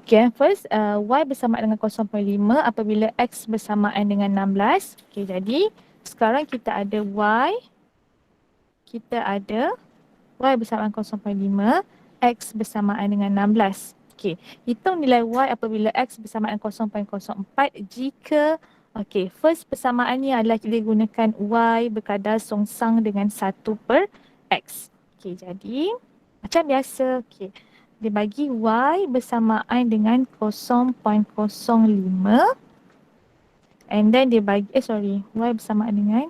Okay, first Y bersamaan dengan 0.5 apabila X bersamaan dengan 16. Okay, jadi sekarang kita ada Y. Kita ada Y bersamaan 0.5, X bersamaan dengan 16. Okay, hitung nilai Y apabila X bersamaan 0.04 jika first persamaan ni adalah kita gunakan Y berkadar songsang dengan 1/X. Okay, jadi macam biasa, dia bagi Y bersamaan dengan 0.05 and then dia bagi, Y bersamaan dengan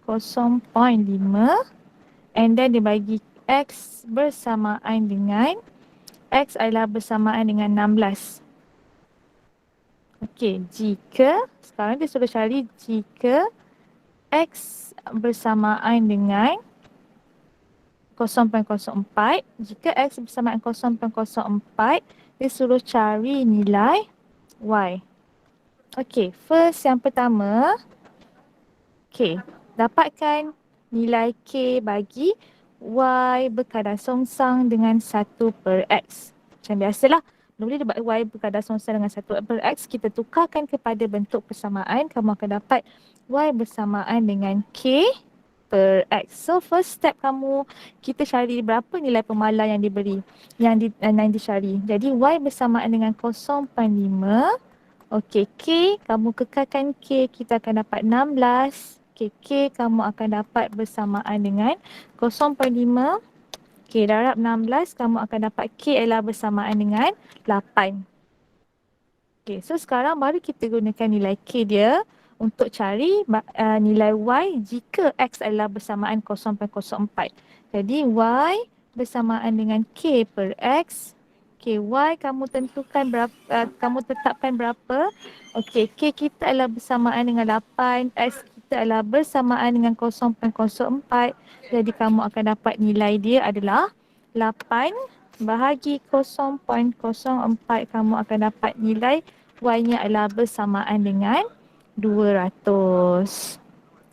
0.5 and then dia bagi X bersamaan dengan X adalah bersamaan dengan 16. Okey, jika sekarang dia suruh cari jika X bersamaan dengan 0.04, jika X bersamaan 0.04 dia suruh cari nilai Y. Okey, first yang pertama, dapatkan nilai K bagi Y berkadar songsang dengan 1/X. Macam biasalah, bila dia buat Y berkadar songsang dengan 1/X, kita tukarkan kepada bentuk persamaan, kamu akan dapat Y bersamaan dengan K/X. So first step kamu, kita cari berapa nilai pemalar yang diberi, yang dicari. Jadi Y bersamaan dengan 0.5. K kamu kekalkan K, kita akan dapat 16. K kamu akan dapat bersamaan dengan 0.5. Darab 16 kamu akan dapat K adalah bersamaan dengan 8. So sekarang baru kita gunakan nilai K dia untuk cari nilai Y jika X adalah bersamaan 0.04. Jadi Y bersamaan dengan K/X. Y kamu tentukan berapa, kamu tetapkan berapa. K kita adalah bersamaan dengan 8, X kita kita adalah bersamaan dengan 0.04. Jadi kamu akan dapat nilai dia adalah 8 bahagi 0.04. Kamu akan dapat nilai Y-nya adalah bersamaan dengan 200.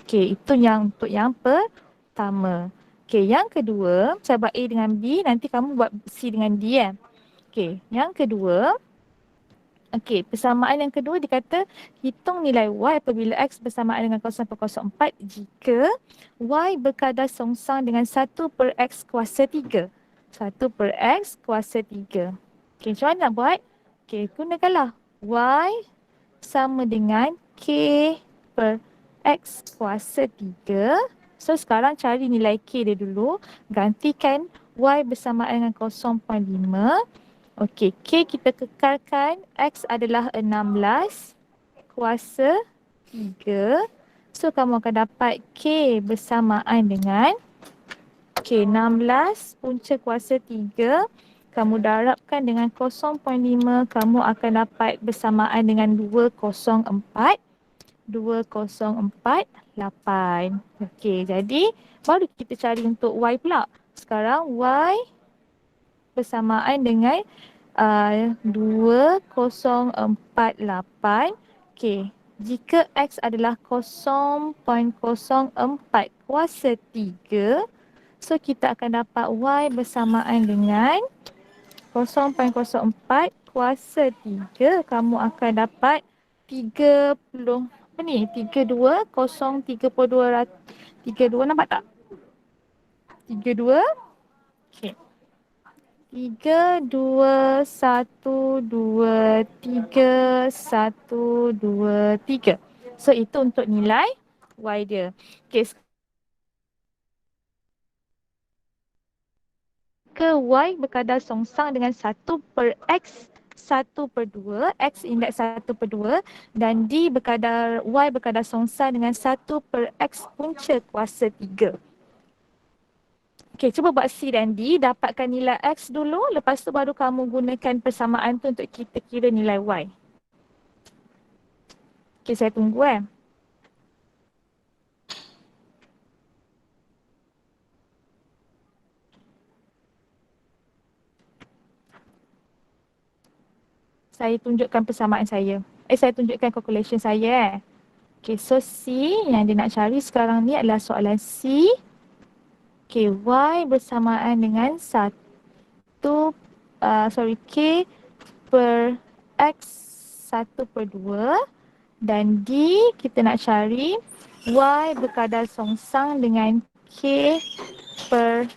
Okey, itu yang untuk yang pertama. Okey, yang kedua, saya buat A dengan B, nanti kamu buat C dengan D ya. Okey, yang kedua, okey, persamaan yang kedua dikata hitung nilai Y apabila X bersamaan dengan 0.04 jika Y berkadar songsang dengan 1 per X kuasa 3. 1 per X kuasa 3. Okey, macam mana nak buat? Okey, gunakanlah Y sama dengan K per X kuasa 3. So sekarang cari nilai K dia dulu. Gantikan Y bersamaan dengan 0.5. Okey, K kita kekalkan. X adalah 16 kuasa 3. So kamu akan dapat K bersamaan dengan K 16 punca kuasa 3. Kamu darabkan dengan 0.5. Kamu akan dapat bersamaan dengan 204. 2048. Okey, jadi baru kita cari untuk Y pula. Sekarang Y bersamaan dengan 2048. Okey, jika X adalah 0.04 kuasa 3, so kita akan dapat Y bersamaan dengan 0.04 kuasa 3. Kamu akan dapat 30, apa ni? 32, 0, 32, nampak tak? 32, okey. 3, 2, 1, 2, 3, 1, 2, 3. So itu untuk nilai Y dia. Okey, ke Y berkadar songsang dengan 1 per X 1 per 2, X indeks 1 per 2 dan D berkadar, Y berkadar songsang dengan 1 per X punca kuasa 3. Okey, cuba buat C dan D, dapatkan nilai X dulu, lepas tu baru kamu gunakan persamaan tu untuk kita kira nilai Y. Okey, saya tunggu Saya tunjukkan persamaan saya. Saya tunjukkan calculation saya Okey, so C yang dia nak cari sekarang ni adalah soalan C. Okey, Y bersamaan dengan 1, K per X 1 per 2 dan D kita nak cari Y berkadar songsang dengan K per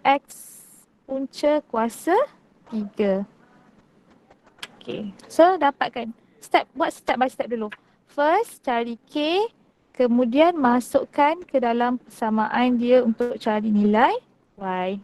X punca kuasa 3. Okay, so dapatkan. Buat step by step dulu. First, cari K. Kemudian masukkan ke dalam persamaan dia untuk cari nilai Y.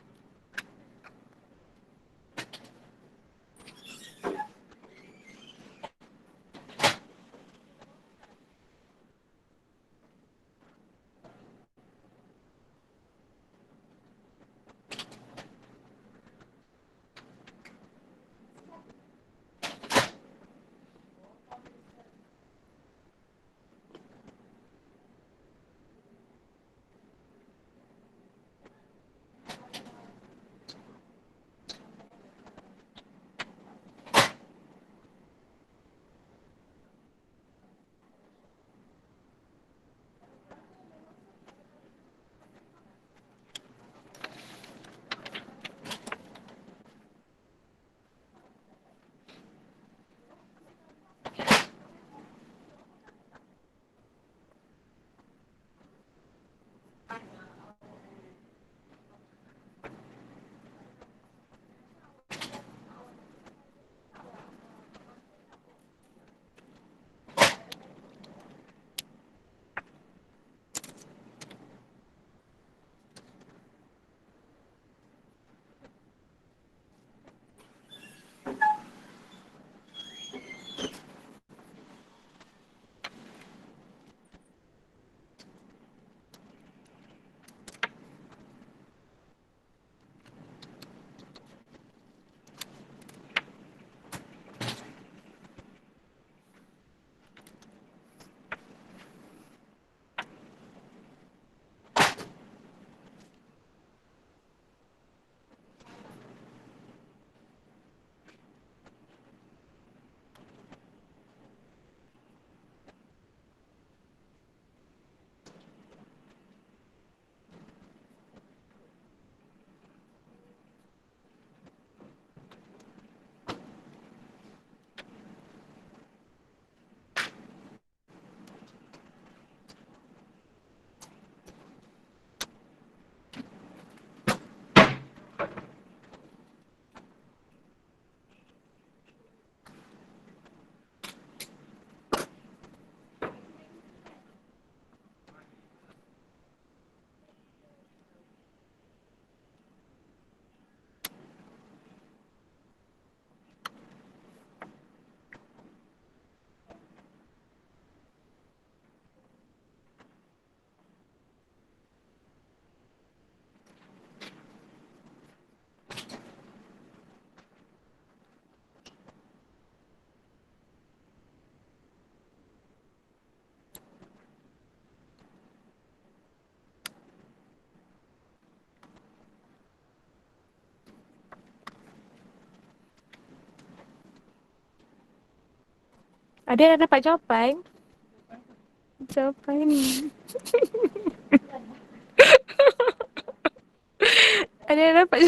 Ada yang dapat jawapan? Jawapan ni. Ada yang dapat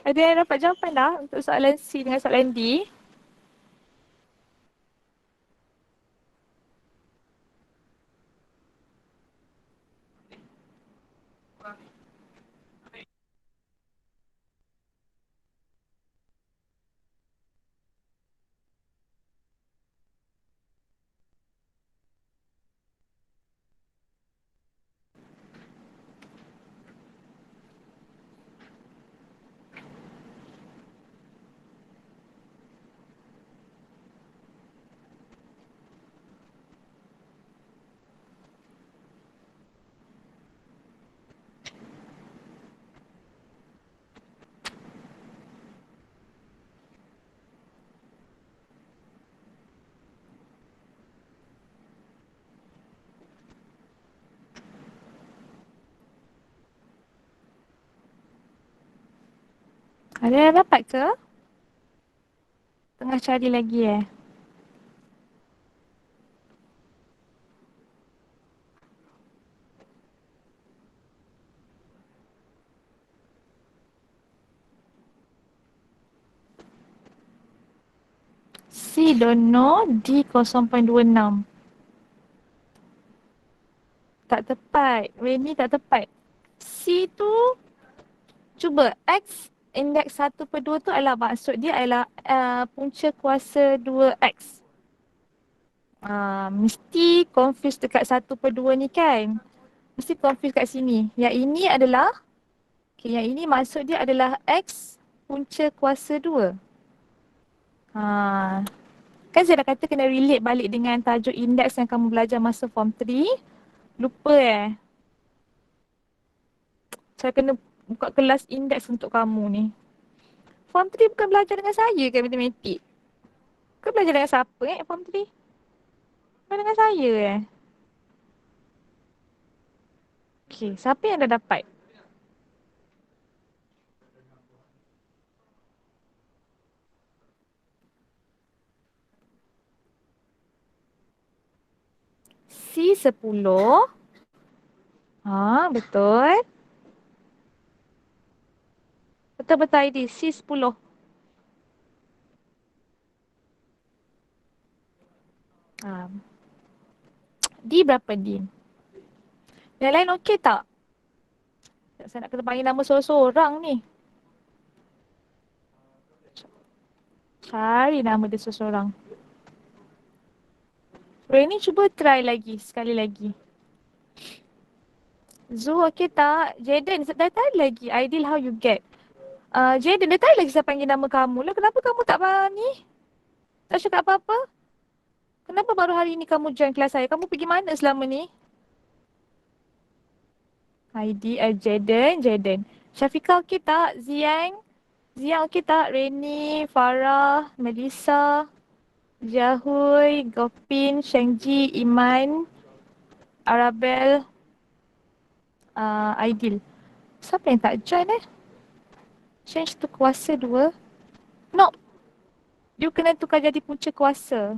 ada yang dapat jawapan dah untuk soalan C dengan soalan D? Ada yang dapat ke? Tengah cari lagi C don't know, D 0.26. Tak tepat. Reni tak tepat. C tu, cuba X indeks 1/2 tu adalah maksud dia adalah punca kuasa 2X. Mesti confuse dekat 1/2 ni kan. Mesti confuse kat sini. Yang ini adalah, okay, yang ini maksud dia adalah X punca kuasa 2. Kan saya dah kata kena relate balik dengan tajuk indeks yang kamu belajar masa form 3. Lupa Saya kena buka kelas indeks untuk kamu ni. Form 3 bukan belajar dengan saya ke matematik? Kau belajar dengan siapa form 3? Bukan dengan saya Okay, siapa yang dah dapat? C10. Betul. Betul-betul ID. C10. D berapa D? Yang lain okey tak? Saya nak kena panggil nama seorang-seorang ni. Cari nama dia seorang-seorang. Reni cuba try lagi, sekali lagi. Zu okey tak? Jaden, dah try lagi. Ideal how you get. Jaden, dah try lagi saya panggil nama kamu lah. Kenapa kamu tak ni? Tak cakap apa-apa? Kenapa baru hari ni kamu join kelas saya? Kamu pergi mana selama ni? Heidi, Jaden. Syafiqah okey tak? Ziang okey tak? Reni, Farah, Melissa, Jahui, Gopin, Shengji, Iman, Arabel, Aidil. Siapa yang tak join Change to kuasa 2. No. Dia kena tukar jadi punca kuasa.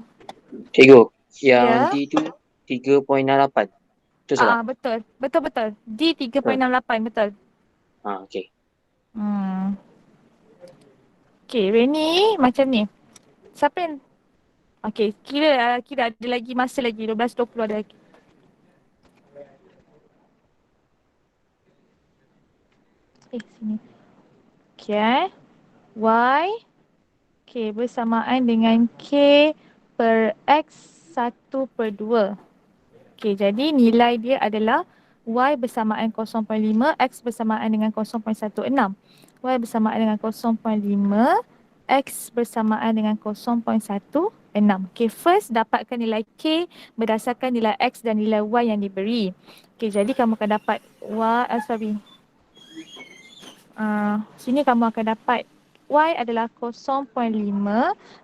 Cikgu, yang Ya. D tu 3.68. Betul tak? Betul. Betul. D 3.68 betul. Okey. Okay, Reni macam ni. Siapa yang okay, kira ada lagi masa lagi 12.20 ada lagi. Sini. Okay. Y bersamaan dengan K per X 1/2. Okay, jadi nilai dia adalah Y bersamaan 0.5, X bersamaan dengan 0.16. Y bersamaan dengan 0.5, X bersamaan dengan 0.16. Okay, first dapatkan nilai K berdasarkan nilai X dan nilai Y yang diberi. Okay, jadi kamu akan dapat sini kamu akan dapat Y adalah 0.5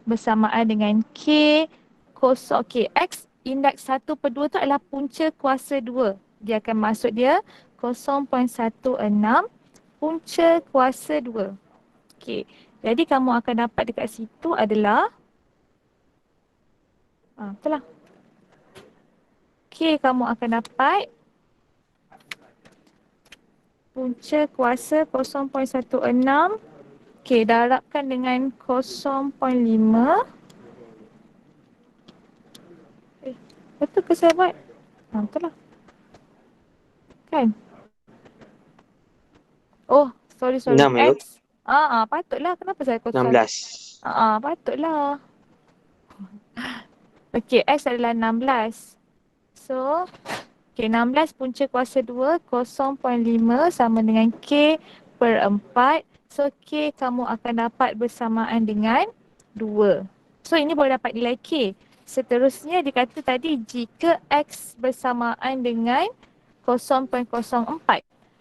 bersamaan dengan K kosong. Okay, X indeks 1/2 tu adalah punca kuasa 2. Dia akan maksud dia 0.16 punca kuasa 2. Okay, jadi kamu akan dapat dekat situ adalah Betul lah. K kamu akan dapat punca kuasa 0.16. K darabkan dengan 0.5. Betul ke saya buat? Betul lah. Kan? Oh, sorry. 6 tu. X. Patutlah. Kenapa saya kosong? 16. Patutlah. Okey, X adalah 16. So, okay, 16 punca kuasa 2, 0.5 sama dengan K per 4. So, K kamu akan dapat bersamaan dengan 2. So, ini boleh dapat nilai K. Seterusnya, dikata tadi jika X bersamaan dengan 0.04.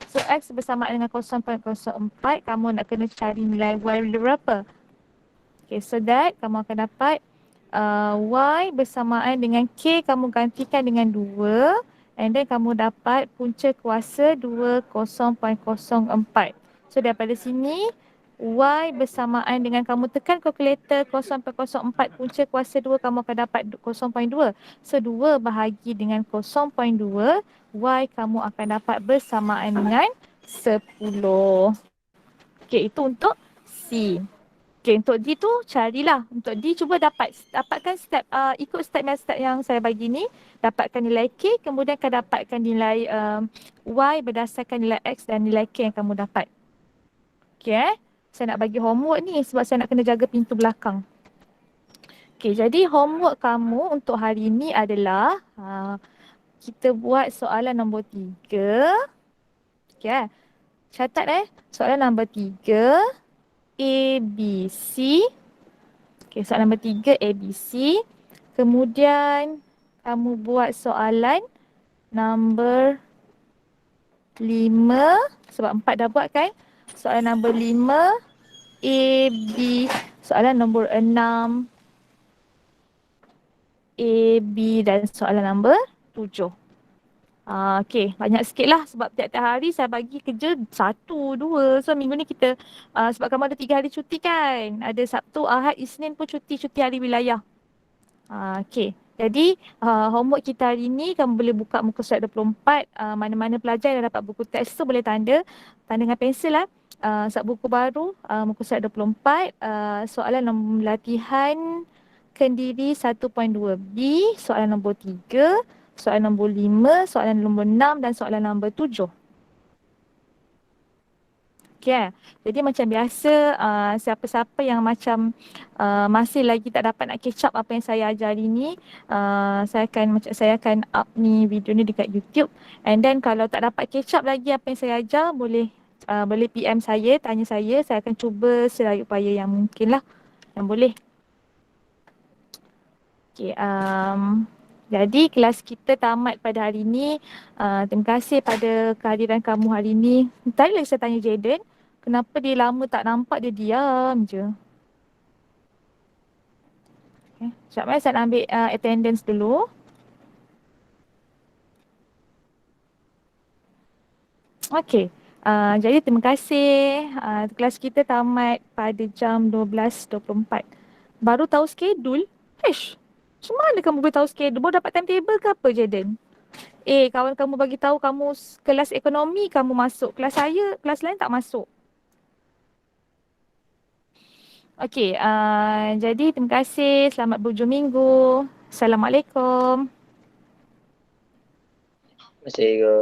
So, X bersamaan dengan 0.04, kamu nak kena cari nilai Y berapa? Okay, so that kamu akan dapat Y bersamaan dengan K kamu gantikan dengan 2 and then kamu dapat punca kuasa 20.04. So daripada sini Y bersamaan dengan kamu tekan kalkulator 0.04 punca kuasa 2 kamu akan dapat 0.2. So 2 bahagi dengan 0.2 Y kamu akan dapat bersamaan dengan 10. Okay, itu untuk C. Okay, untuk D tu carilah. Untuk D cuba dapatkan step, ikut step yang saya bagi ni. Dapatkan nilai K, kemudian akan dapatkan nilai Y berdasarkan nilai X dan nilai K yang kamu dapat. Okay, saya nak bagi homework ni sebab saya nak kena jaga pintu belakang. Okay, jadi homework kamu untuk hari ni adalah kita buat soalan nombor 3. Okay, catat soalan nombor 3. A, B, C. Okay, soalan nombor 3 A, B, C. Kemudian kamu buat soalan nombor 5. Sebab 4 dah buat kan. Soalan nombor 5 A, B. Soalan nombor 6 A, B dan soalan nombor 7. Okay, banyak sikit lah sebab tiap-tiap hari saya bagi kerja 1, 2. So minggu ni kita, sebab kamu ada 3 hari cuti kan. Ada Sabtu, Ahad, Isnin pun cuti hari wilayah. Okay, jadi homework kita hari ni kamu boleh buka muka surat 24. Mana-mana pelajar yang dapat buku teks tu boleh tanda dengan pensel lah. Surat buku baru, muka surat 24. Soalan nombor latihan Kendiri 1.2B, soalan nombor 3. Soalan nombor 5, soalan nombor 6 dan soalan nombor 7. Okay. Jadi macam biasa, siapa-siapa yang macam masih lagi tak dapat nak catch up apa yang saya ajar hari ni, saya akan up ni video ni dekat YouTube. And then kalau tak dapat catch up lagi apa yang saya ajar, boleh PM saya, tanya saya akan cuba sedaya upaya yang mungkin lah, yang boleh. Okay, jadi kelas kita tamat pada hari ini. Terima kasih pada kehadiran kamu hari ini. Tadi lagi saya tanya Jaden, kenapa dia lama tak nampak, dia diam je. Okay. Sekejap saya nak ambil attendance dulu. Okay. Jadi terima kasih. Kelas kita tamat pada jam 12.24. Baru tahu skedul? Macam mana kamu boleh tahu skedul? Baru dapat timetable ke apa, Jaden? Kawan kamu bagi tahu kamu kelas ekonomi kamu masuk. Kelas saya, kelas lain tak masuk. Okey, jadi terima kasih. Selamat berhujung minggu. Assalamualaikum. Masih ke?